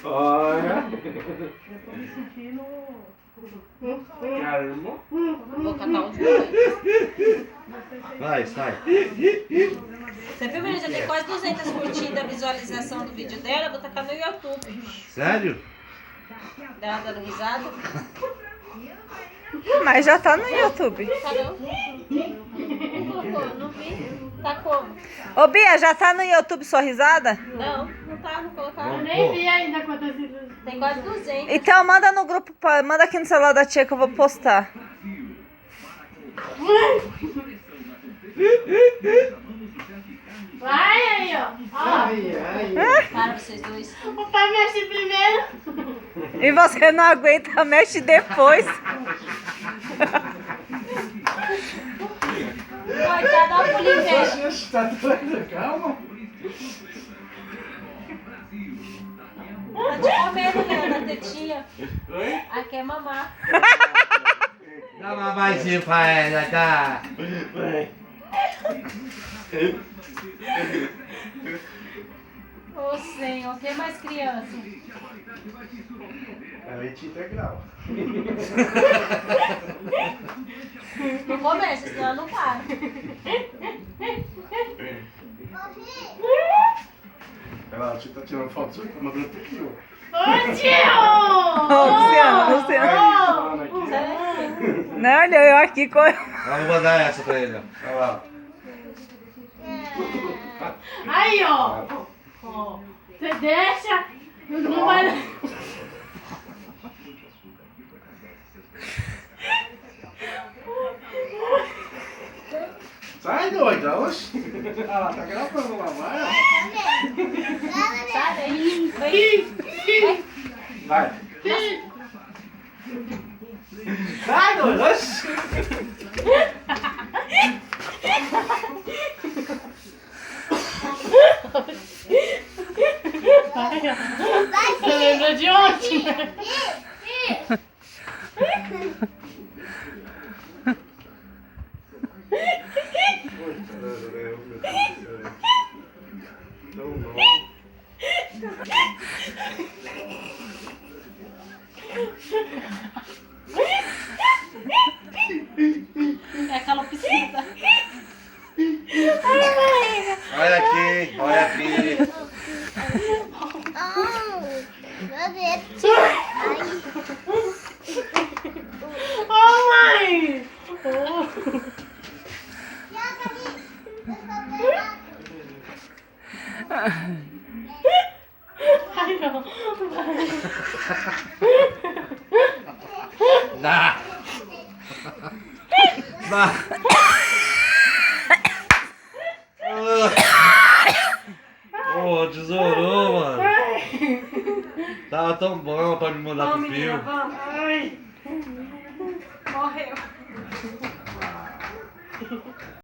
Olha. Eu tô me sentindo... Caramba. Vou catar um filme. Vai, sai. Você viu, menina? Já tem quase 200 curtidas a visualização do vídeo dela. Vou tacar no YouTube. Sério? Dela dando risada. Mas já tá no YouTube. Tá não? Não colocou, não vi. Tá como? Ô Bia, já tá no YouTube sua risada? Não, não tá, não colocaram. Vamos Nem pôr. vi ainda quantas vezes. Tem quase 200. Então manda no grupo, manda aqui no celular da tia que eu vou postar. Vai aí, ó. Ai. Para vocês dois. O pai mexe primeiro. E você não aguenta, mexe depois. Coitada, olha o pulinho velho. Oxe, tá doido? Calma. Tá te comendo, Leandro, a tetinha. Oi? Aqui é mamar. Dá uma maisinha pra ela, tá? Vai. Ô Senhor, quem mais criança? É leite integral. Não começa, senão ela não para. Olha lá, a tia tá tirando foto sua, tá mandando pro tio. Ô, tio! Luciano. Aqui. Não, olha eu aqui com... Vamos mandar essa pra ele, ó. Olha lá. Aí, ó. Ó. Você deixa, não vai... Sai, doida, oxe. Olha lá, tá gravando lá, vai. Sai daí. Vem. Vai. Sai, doida, oxe. Você lembra de ontem? Não, não. É calopsita. Olha aqui, olha aqui. Meu Deus. Ô, mãe! Ai, não. Dá. Dá. Ô, tesourou, mano. Tava tão bom pra me mandar pro filme. Vamos. Ai. Morreu.